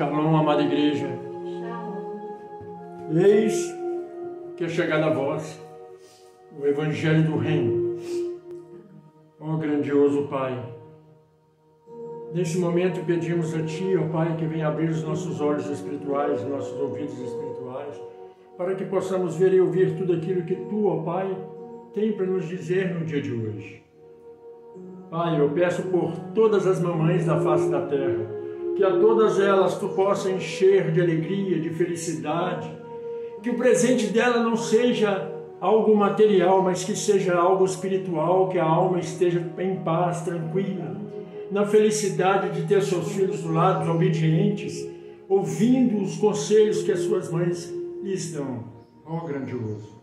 Shalom, amada igreja. Eis que é chegada a vós o Evangelho do Reino. Ó grandioso Pai, nesse momento pedimos a Ti, ó Pai, que venha abrir os nossos olhos espirituais, nossos ouvidos espirituais, para que possamos ver e ouvir tudo aquilo que Tu, ó Pai, tem para nos dizer no dia de hoje. Pai, eu peço por todas as mamães da face da terra, que a todas elas Tu possa encher de alegria, de felicidade, que o presente dela não seja algo material, mas que seja algo espiritual, que a alma esteja em paz, tranquila, na felicidade de ter seus filhos do lado, obedientes, ouvindo os conselhos que as suas mães lhes dão. Ó grandioso!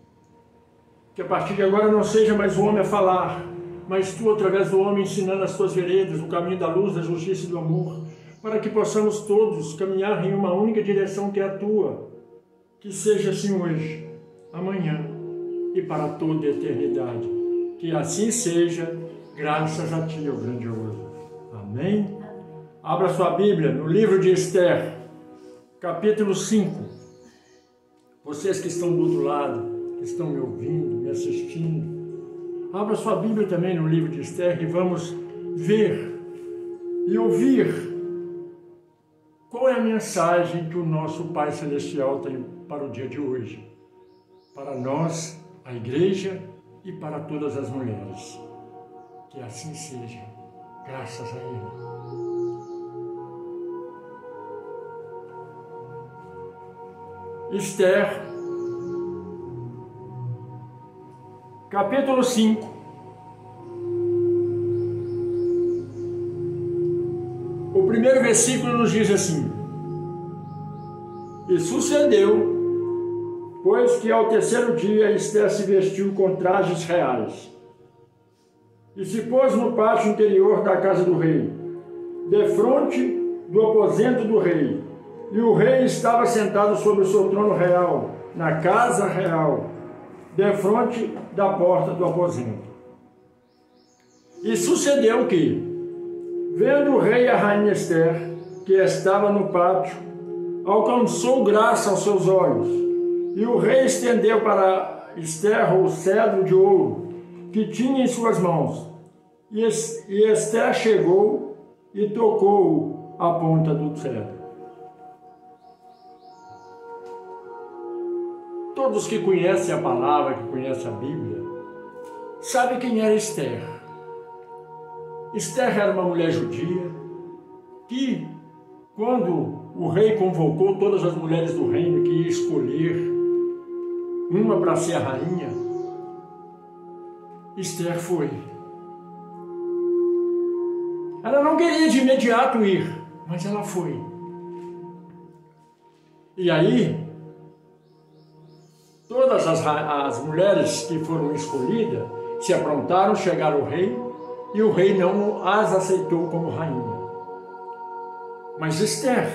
Que a partir de agora não seja mais o homem a falar, mas Tu, através do homem, ensinando as Tuas veredas, o caminho da luz, da justiça e do amor, para que possamos todos caminhar em uma única direção que é a Tua. Que seja assim hoje, amanhã e para toda a eternidade. Que assim seja, graças a Ti, ó grandioso. Amém? Abra sua Bíblia no livro de Esther, capítulo 5. Vocês que estão do outro lado, que estão me ouvindo, me assistindo, abra sua Bíblia também no livro de Esther e vamos ver e ouvir qual é a mensagem que o nosso Pai Celestial tem para o dia de hoje, para nós, a igreja e para todas as mulheres. Que assim seja, graças a Ele. Esther, capítulo 5. O primeiro versículo nos diz assim: E sucedeu, pois que ao terceiro dia Esther se vestiu com trajes reais e se pôs no pátio interior da casa do rei, defronte do aposento do rei. E o rei estava sentado sobre o seu trono real, na casa real, defronte da porta do aposento. E sucedeu que, vendo o rei e a rainha Esther, que estava no pátio, alcançou graça aos seus olhos, e o rei estendeu para Esther o cedro de ouro que tinha em suas mãos, e Esther chegou e tocou a ponta do cedro. Todos que conhecem a palavra, que conhecem a Bíblia, sabem quem era Esther. Esther era uma mulher judia que, quando o rei convocou todas as mulheres do reino que ia escolher uma para ser a rainha, Esther foi. Ela não queria de imediato ir, mas ela foi. E aí, todas as mulheres que foram escolhidas se aprontaram, chegaram ao rei, e o rei não as aceitou como rainha. Mas Esther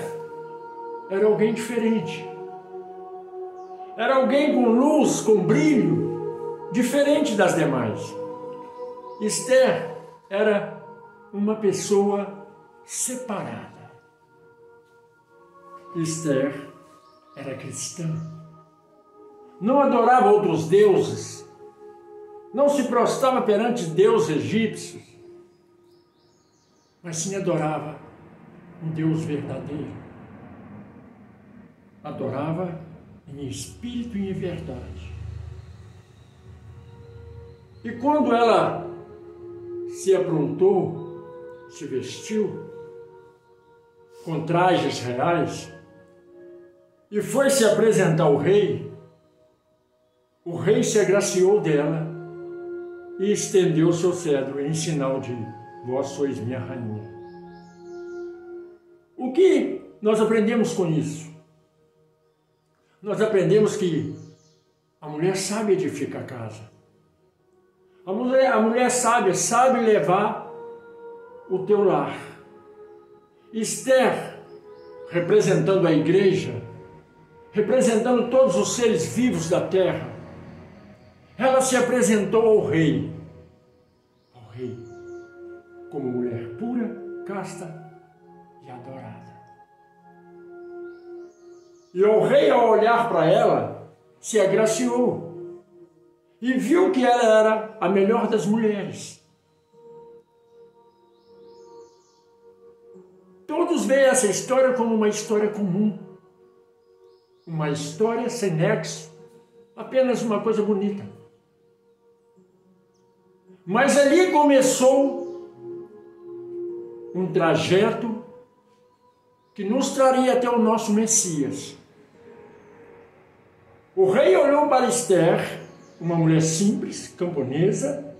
era alguém diferente. Era alguém com luz, com brilho, diferente das demais. Esther era uma pessoa separada. Esther era cristã. Não adorava outros deuses. Não se prostrava perante deuses egípcios, mas sim adorava um Deus verdadeiro. Adorava em espírito e em verdade. E quando ela se aprontou, se vestiu com trajes reais e foi se apresentar ao rei, o rei se agraciou dela e estendeu o seu cedro em sinal de: vós sois minha rainha. O que nós aprendemos com isso? Nós aprendemos que a mulher sabe edificar a casa. A mulher sabe levar o teu lar. Esther, representando a igreja, representando todos os seres vivos da terra, ela se apresentou ao rei, como mulher pura, casta e adorada. E o rei, ao olhar para ela, se agraciou e viu que ela era a melhor das mulheres. Todos veem essa história como uma história comum, uma história sem nexo, apenas uma coisa bonita. Mas ali começou um trajeto que nos traria até o nosso Messias. O rei olhou para Esther, uma mulher simples, camponesa,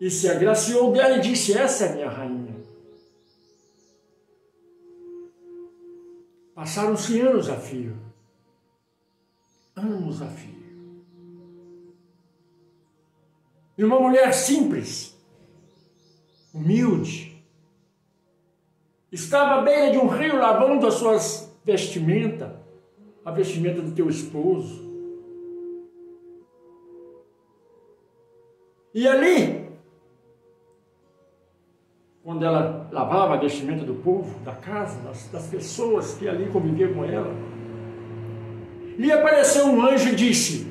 e se agraciou dela e disse: essa é minha rainha. Passaram-se anos a fio. Anos a fio. E uma mulher simples, humilde, estava à beira de um rio lavando as suas vestimentas, a vestimenta do teu esposo. E ali, quando ela lavava a vestimenta do povo, da casa, das pessoas que ali conviviam com ela, lhe apareceu um anjo e disse: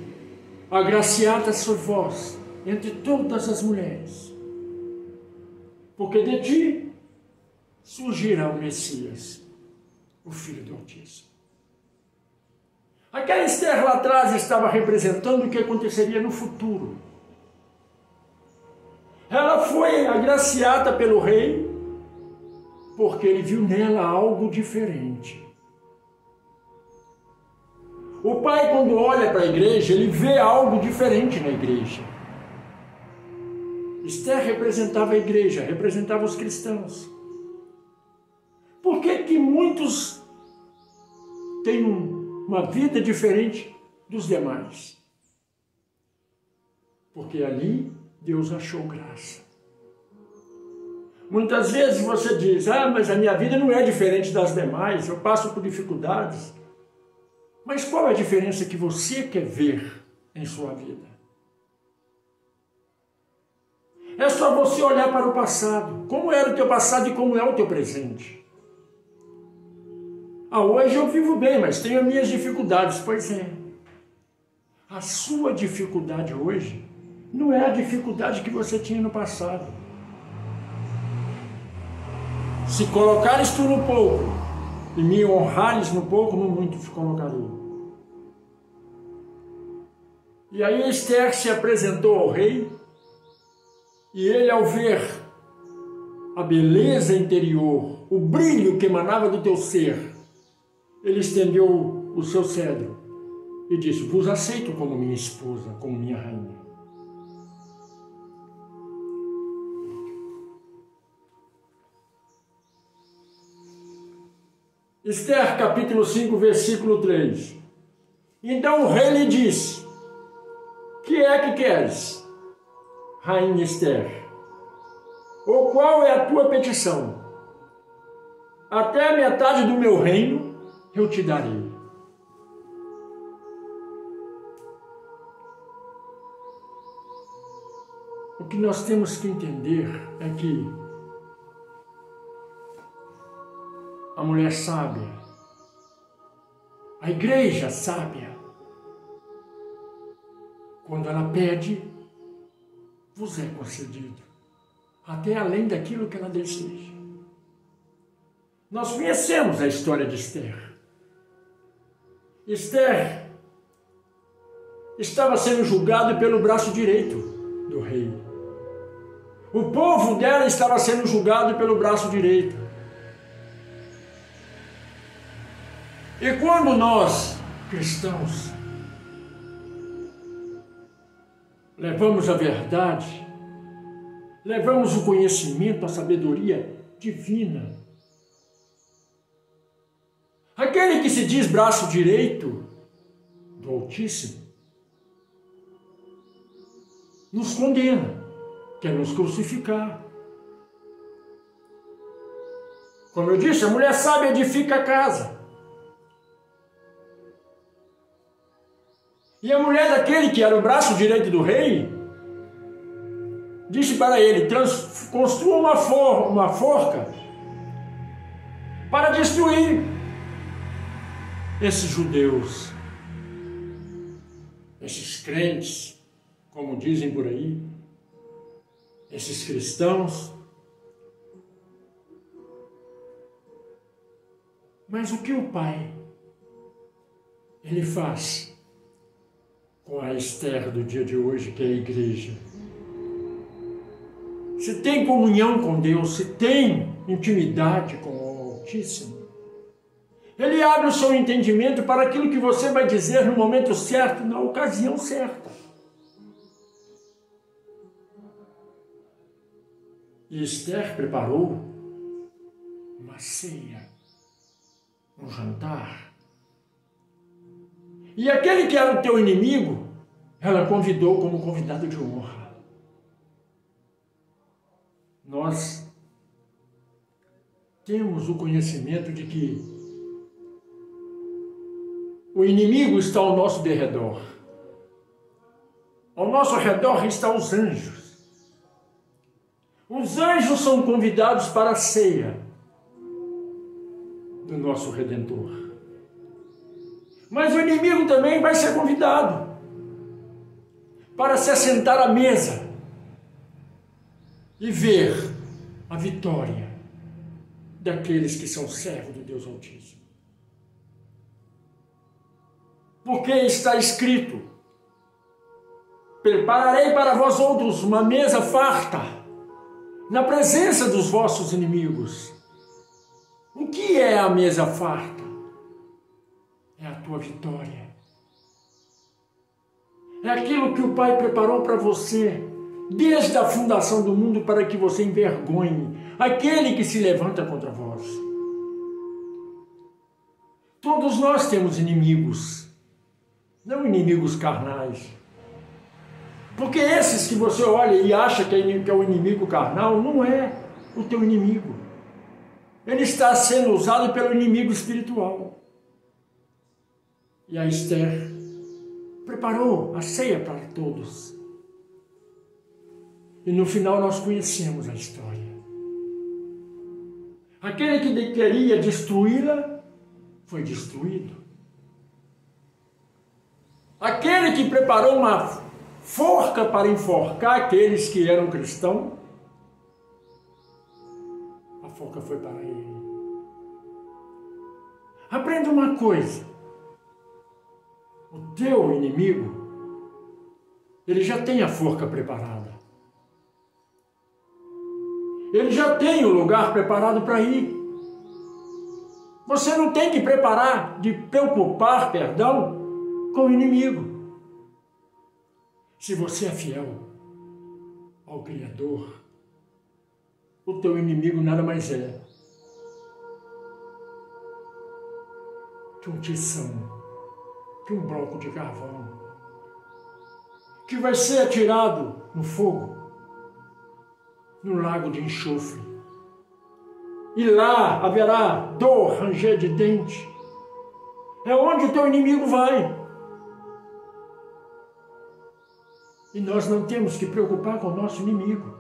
agraciada sois vós entre todas as mulheres, porque de ti surgirá o Messias, o Filho do Altíssimo. Aquela Esther lá atrás estava representando o que aconteceria no futuro. Ela foi agraciada pelo rei, porque ele viu nela algo diferente. O pai, quando olha para a igreja, ele vê algo diferente na igreja. Esther representava a igreja, representava os cristãos. Por que muitos têm uma vida diferente dos demais? Porque ali Deus achou graça. Muitas vezes você diz: mas a minha vida não é diferente das demais, eu passo por dificuldades. Mas qual é a diferença que você quer ver em sua vida? É só você olhar para o passado. Como era o teu passado e como é o teu presente. Hoje eu vivo bem, mas tenho as minhas dificuldades. Pois é. A sua dificuldade hoje não é a dificuldade que você tinha no passado. Se colocares tu no pouco e me honrares no pouco, no muito te colocarei. E aí Esther se apresentou ao rei, e ele, ao ver a beleza interior, o brilho que emanava do teu ser, ele estendeu o seu cedro e disse: vos aceito como minha esposa, como minha rainha. Esther, capítulo 5, versículo 3. Então o rei lhe disse: que é que queres, rainha Esther? Ou qual é a tua petição? Até a metade do meu reino eu te darei. O que nós temos que entender é que a mulher sábia, a igreja sábia, quando ela pede, vos é concedido, até além daquilo que ela deseja. Nós conhecemos a história de Esther. Esther estava sendo julgada pelo braço direito do rei. O povo dela estava sendo julgado pelo braço direito. E quando nós, cristãos, levamos a verdade, levamos o conhecimento, a sabedoria divina, aquele que se diz braço direito do Altíssimo nos condena, quer nos crucificar. Como eu disse, a mulher sábia edifica a casa. E a mulher daquele que era o braço direito do rei disse para ele: construa uma forca para destruir esses judeus, esses crentes, como dizem por aí, esses cristãos. Mas o que o Pai, Ele faz com a Esther do dia de hoje, que é a igreja? Se tem comunhão com Deus, se tem intimidade com o Altíssimo, Ele abre o seu entendimento para aquilo que você vai dizer no momento certo, na ocasião certa. E Esther preparou uma ceia, um jantar. E aquele que era o teu inimigo, ela convidou como convidado de honra. Nós temos o conhecimento de que o inimigo está ao nosso derredor. Ao nosso redor estão os anjos. Os anjos são convidados para a ceia do nosso Redentor. Mas o inimigo também vai ser convidado para se assentar à mesa e ver a vitória daqueles que são servos do Deus Altíssimo. Porque está escrito: prepararei para vós outros uma mesa farta na presença dos vossos inimigos. O que é a mesa farta? É a tua vitória. É aquilo que o Pai preparou para você desde a fundação do mundo, para que você envergonhe aquele que se levanta contra vós. Todos nós temos inimigos, não inimigos carnais. Porque esses que você olha e acha que é o inimigo carnal, não é o teu inimigo. Ele está sendo usado pelo inimigo espiritual. E a Esther preparou a ceia para todos. E no final nós conhecemos a história. Aquele que queria destruí-la foi destruído. Aquele que preparou uma forca para enforcar aqueles que eram cristãos, a forca foi para ele. Aprenda uma coisa: o teu inimigo, ele já tem a forca preparada. Ele já tem o lugar preparado para ir. Você não tem que preocupar, com o inimigo. Se você é fiel ao Criador, o teu inimigo nada mais é que um tição, que um bloco de carvão, que vai ser atirado no fogo, no lago de enxofre. E lá haverá dor, ranger de dente. É onde o teu inimigo vai. E nós não temos que preocupar com o nosso inimigo.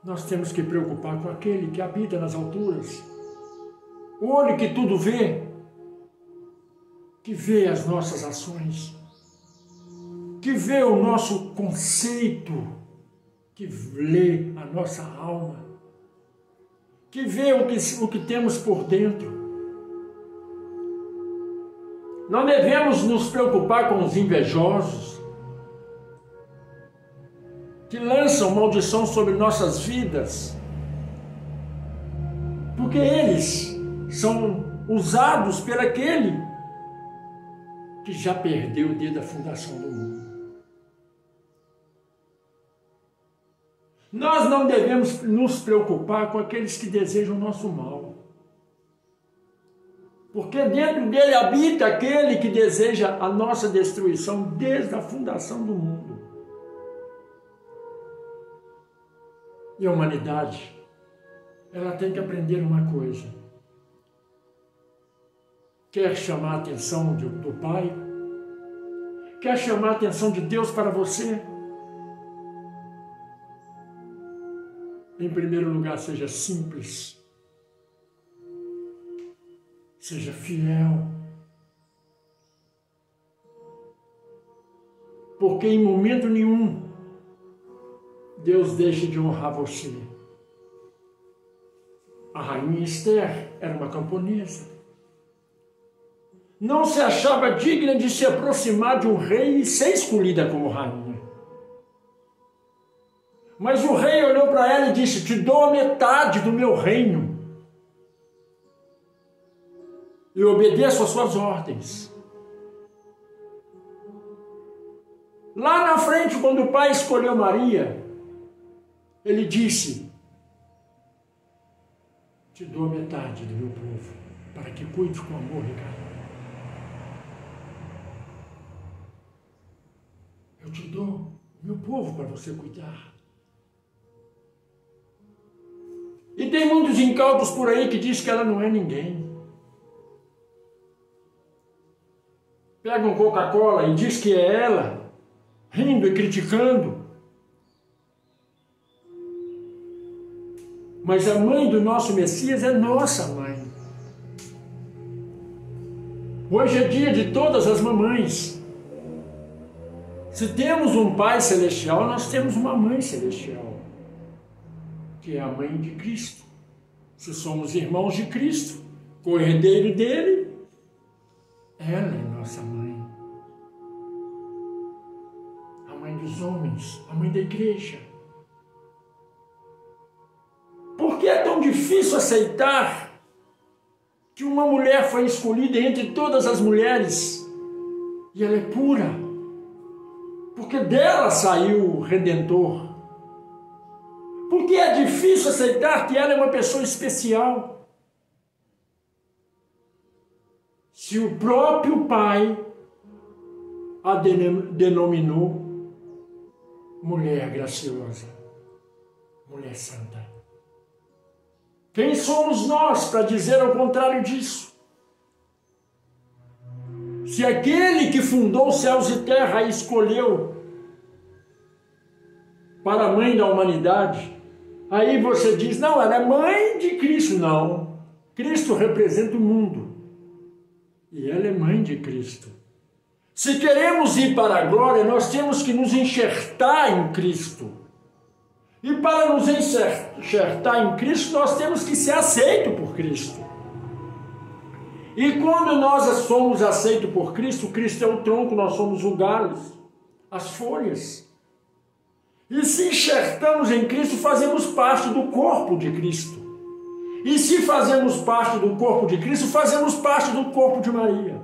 Nós temos que preocupar com aquele que habita nas alturas. O olho que tudo vê, que vê as nossas ações, que vê o nosso conceito, que lê a nossa alma, que vê o que temos por dentro. Não devemos nos preocupar com os invejosos, que lançam maldição sobre nossas vidas, porque eles são usados por aquele que já perdeu desde a fundação do mundo. Nós não devemos nos preocupar com aqueles que desejam o nosso mal, porque dentro dele habita aquele que deseja a nossa destruição desde a fundação do mundo. E a humanidade, ela tem que aprender uma coisa. Quer chamar a atenção do Pai? Quer chamar a atenção de Deus para você? Em primeiro lugar, seja simples. Seja fiel. Porque em momento nenhum Deus deixa de honrar você. A rainha Esther era uma camponesa. Não se achava digna de se aproximar de um rei e ser escolhida como rainha. Mas o rei olhou para ela e disse: te dou a metade do meu reino. E obedeço às suas ordens. Lá na frente, quando o pai escolheu Maria, ele disse: te dou a metade do meu povo, para que cuide com amor e carinho. Eu te dou meu povo para você cuidar. E tem muitos incautos por aí que diz que ela não é ninguém. Pegam Coca-Cola e diz que é ela, rindo e criticando. Mas a mãe do nosso Messias é nossa mãe. Hoje é dia de todas as mamães. Se temos um Pai Celestial, nós temos uma Mãe Celestial, que é a Mãe de Cristo. Se somos irmãos de Cristo, co-herdeiro dele, ela é nossa mãe. A mãe dos homens, a mãe da igreja. Por que é tão difícil aceitar que uma mulher foi escolhida entre todas as mulheres e ela é pura? Porque dela saiu o Redentor. Porque é difícil aceitar que ela é uma pessoa especial. Se o próprio Pai a denominou mulher graciosa, mulher santa. Quem somos nós para dizer ao contrário disso? Se aquele que fundou céus e terra a escolheu para a mãe da humanidade, aí você diz: não, ela é mãe de Cristo. Não, Cristo representa o mundo e ela é mãe de Cristo. Se queremos ir para a glória, nós temos que nos enxertar em Cristo. E para nos enxertar em Cristo, nós temos que ser aceitos por Cristo. E quando nós somos aceitos por Cristo, Cristo é o tronco, nós somos o galho, as folhas. E se enxertamos em Cristo, fazemos parte do corpo de Cristo. E se fazemos parte do corpo de Cristo, fazemos parte do corpo de Maria.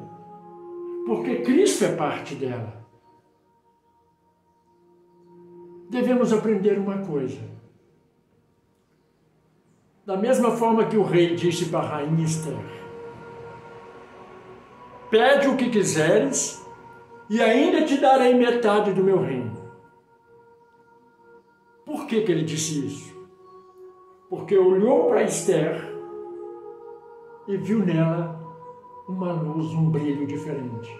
Porque Cristo é parte dela. Devemos aprender uma coisa. Da mesma forma que o rei disse para a rainha Esther: pede o que quiseres e ainda te darei metade do meu reino. Por que ele disse isso? Porque olhou para Esther e viu nela uma luz, um brilho diferente.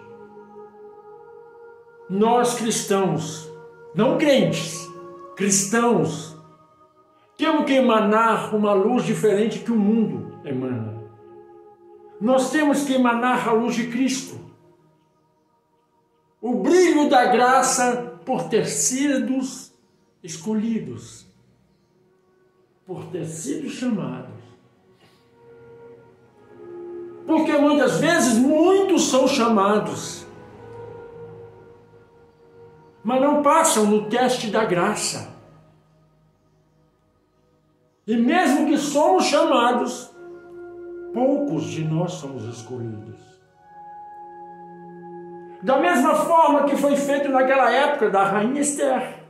Nós cristãos, não crentes, cristãos, temos que emanar uma luz diferente que o mundo emana. Nós temos que emanar a luz de Cristo. O brilho da graça por ter sido escolhidos, por ter sido chamados. Porque muitas vezes muitos são chamados, mas não passam no teste da graça. E mesmo que somos chamados, poucos de nós somos escolhidos. Da mesma forma que foi feito naquela época da rainha Esther.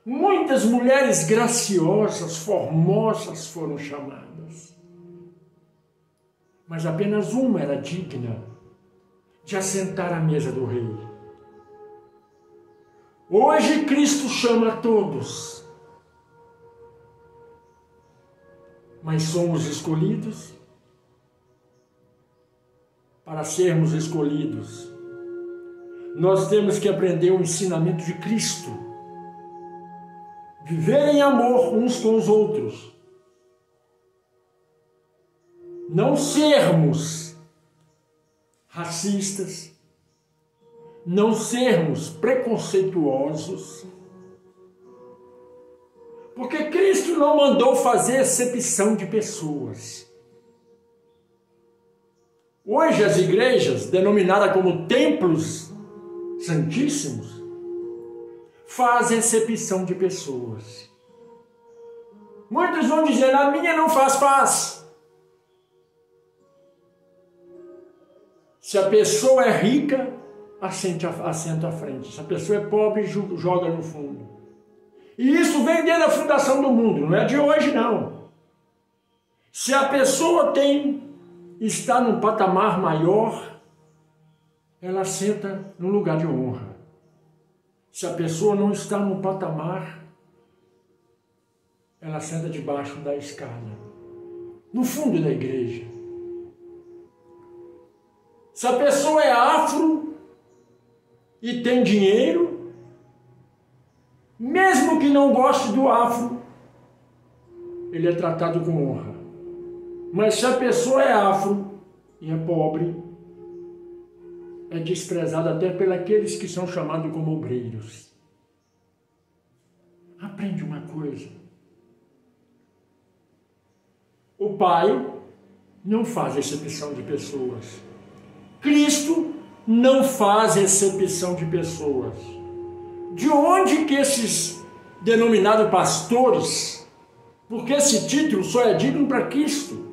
Muitas mulheres graciosas, formosas foram chamadas. Mas apenas uma era digna de assentar à mesa do rei. Hoje Cristo chama a todos. Mas somos escolhidos? Para sermos escolhidos, nós temos que aprender o ensinamento de Cristo. Viver em amor uns com os outros. Não sermos racistas, não sermos preconceituosos, porque Cristo não mandou fazer acepção de pessoas. Hoje as igrejas, denominadas como templos santíssimos, fazem acepção de pessoas. Muitos vão dizer, a minha não faz. Se a pessoa é rica, assenta à frente. Se a pessoa é pobre, joga no fundo. E isso vem desde a fundação do mundo, não é de hoje não. Se a pessoa está num patamar maior, ela senta no lugar de honra. Se a pessoa não está no patamar, ela senta debaixo da escada, no fundo da igreja. Se a pessoa é afro e tem dinheiro, mesmo que não goste do afro, ele é tratado com honra. Mas se a pessoa é afro e é pobre, é desprezado até pelos que são chamados como obreiros. Aprende uma coisa. O Pai não faz exceção de pessoas. Cristo não faz exceção de pessoas. De onde que esses denominados pastores, porque esse título só é digno para Cristo,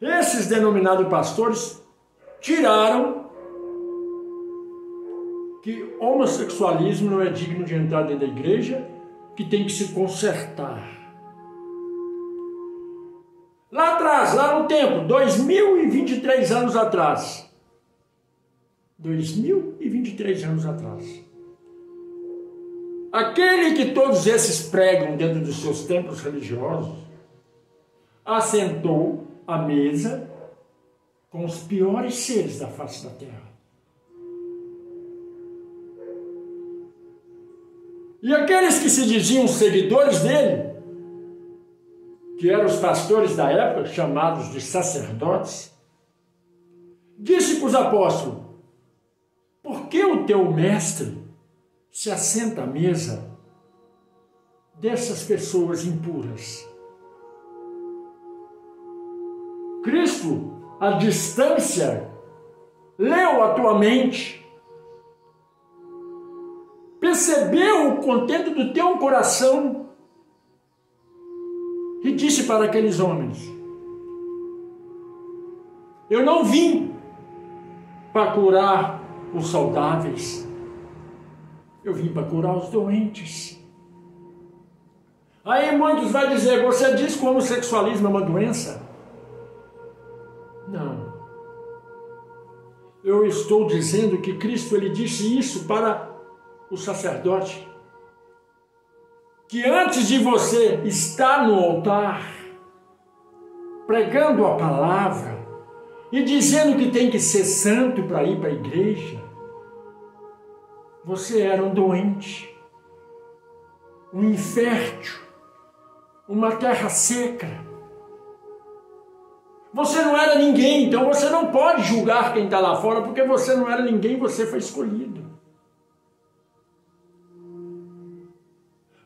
esses denominados pastores tiraram que homossexualismo não é digno de entrar dentro da igreja, que tem que se consertar. Lá atrás, lá no tempo, 2023 anos atrás. 2023 anos atrás. Aquele que todos esses pregam dentro dos seus templos religiosos, assentou à mesa com os piores seres da face da terra. E aqueles que se diziam seguidores dele, que eram os pastores da época, chamados de sacerdotes, disse para os apóstolos, por que o teu mestre se assenta à mesa dessas pessoas impuras? Cristo, à distância, leu a tua mente, percebeu o contento do teu coração e disse para aqueles homens, eu não vim para curar os saudáveis, eu vim para curar os doentes. Aí muitos vão dizer, você diz que o homossexualismo é uma doença? Não. Eu estou dizendo que Cristo ele disse isso para o sacerdote, que antes de você estar no altar, pregando a palavra e dizendo que tem que ser santo para ir para a igreja, você era um doente, um infértil, uma terra seca. Você não era ninguém, então você não pode julgar quem está lá fora, porque você não era ninguém, você foi escolhido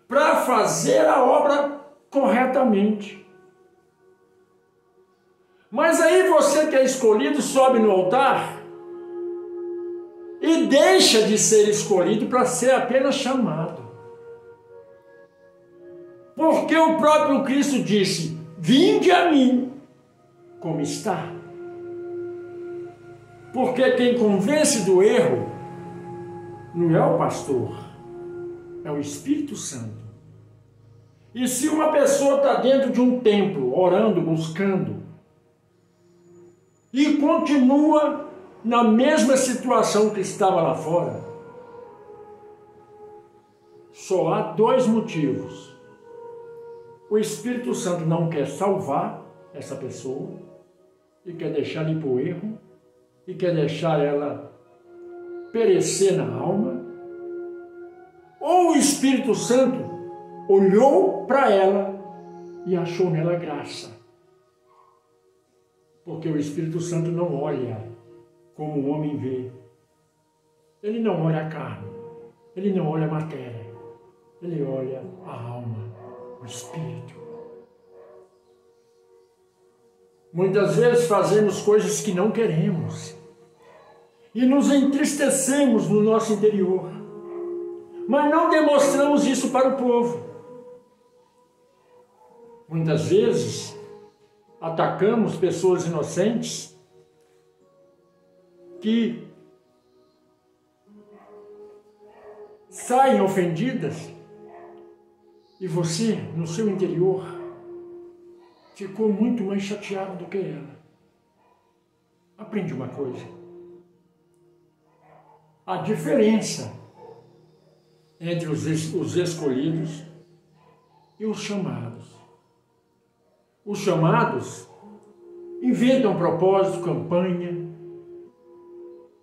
para fazer a obra corretamente. Mas aí você que é escolhido sobe no altar e deixa de ser escolhido para ser apenas chamado. Porque o próprio Cristo disse, vinde a mim como está. Porque quem convence do erro não é o pastor, é o Espírito Santo. E se uma pessoa está dentro de um templo, orando, buscando, e continua na mesma situação que estava lá fora, só há dois motivos. O Espírito Santo não quer salvar essa pessoa, e quer deixar ela ir para o erro, e quer deixar ela perecer na alma, ou o Espírito Santo olhou para ela e achou nela graça. Porque o Espírito Santo não olha como o homem vê. Ele não olha a carne, ele não olha a matéria, ele olha a alma, o espírito. Muitas vezes fazemos coisas que não queremos e nos entristecemos no nosso interior, mas não demonstramos isso para o povo. Muitas vezes atacamos pessoas inocentes que saem ofendidas e você, no seu interior, ficou muito mais chateado do que ela. Aprende uma coisa. A diferença entre os escolhidos e os chamados. Os chamados inventam propósito, campanha,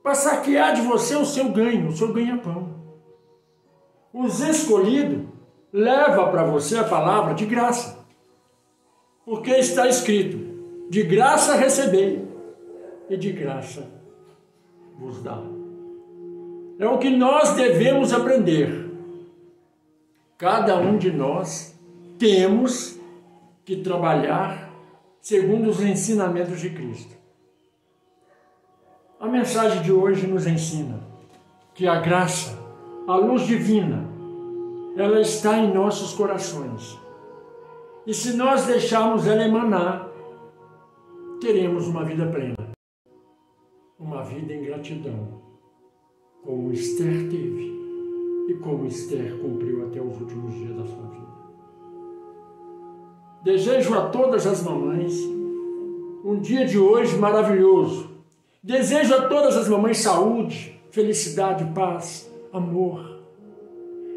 para saquear de você o seu ganho, o seu ganha-pão. Os escolhidos levam para você a palavra de graça, porque está escrito, de graça recebei e de graça vos dá. É o que nós devemos aprender. Cada um de nós temos que trabalhar segundo os ensinamentos de Cristo. A mensagem de hoje nos ensina que a graça, a luz divina, ela está em nossos corações. E se nós deixarmos ela emanar, teremos uma vida plena. Uma vida em gratidão, como Esther teve e como Esther cumpriu até os últimos dias da sua vida. Desejo a todas as mamães um dia de hoje maravilhoso. Desejo a todas as mamães saúde, felicidade, paz, amor.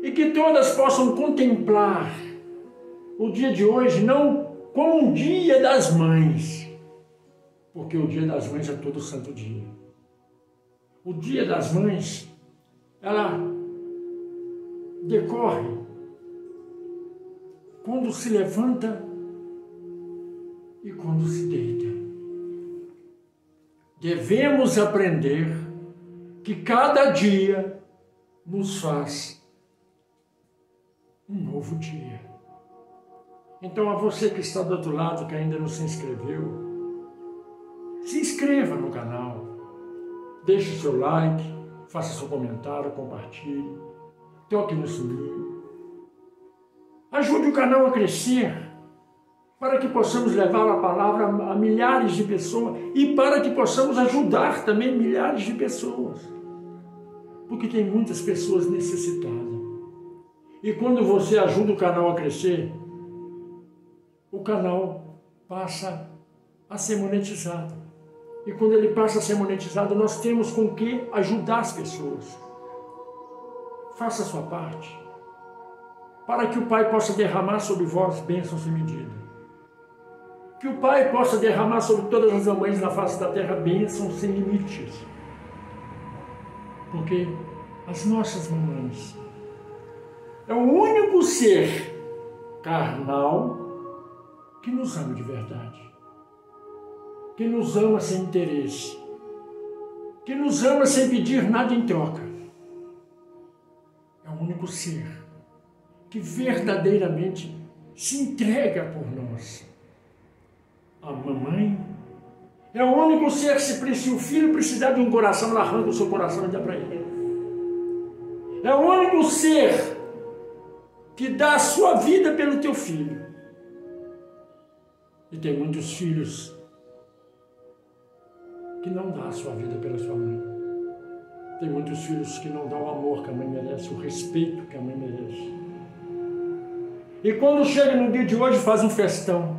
E que todas possam contemplar o dia de hoje não como um dia das mães, porque o dia das mães é todo santo dia. O dia das mães, ela decorre quando se levanta e quando se deita. Devemos aprender que cada dia nos faz um novo dia. Então, a você que está do outro lado, que ainda não se inscreveu, se inscreva no canal, deixe o seu like, faça seu comentário, compartilhe, toque no sininho. Ajude o canal a crescer, para que possamos levar a palavra a milhares de pessoas e para que possamos ajudar também milhares de pessoas. Porque tem muitas pessoas necessitadas. E quando você ajuda o canal a crescer, o canal passa a ser monetizado. E quando ele passa a ser monetizado, nós temos com que ajudar as pessoas. Faça a sua parte, para que o Pai possa derramar sobre vós bênçãos sem medida. Que o Pai possa derramar sobre todas as mamães na face da terra bênçãos sem limites. Porque as nossas mamães é o único ser carnal que nos ama de verdade. Que nos ama sem interesse. Que nos ama sem pedir nada em troca. É o único ser que verdadeiramente se entrega por nós. A mamãe é o único ser que, se o filho precisar de um coração, ela arranca o seu coração e dá para ele. É o único ser que dá a sua vida pelo teu filho. E tem muitos filhos que não dão a sua vida pela sua mãe. Tem muitos filhos que não dão o amor que a mãe merece, o respeito que a mãe merece. E quando chega no dia de hoje, faz um festão.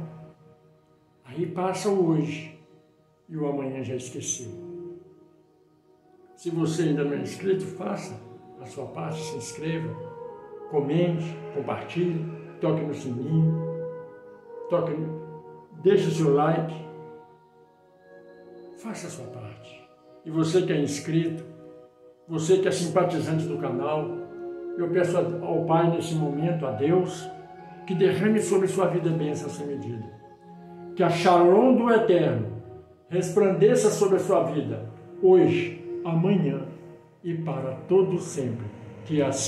Aí passa o hoje e o amanhã já esqueceu. Se você ainda não é inscrito, faça a sua parte, se inscreva, comente, compartilhe, toque no sininho, deixe o seu like, faça a sua parte. E você que é inscrito, você que é simpatizante do canal, eu peço ao Pai nesse momento, a Deus, que derrame sobre sua vida bênção sem medida. Que a Shalom do Eterno resplandeça sobre a sua vida, hoje, amanhã e para todo sempre. Que assim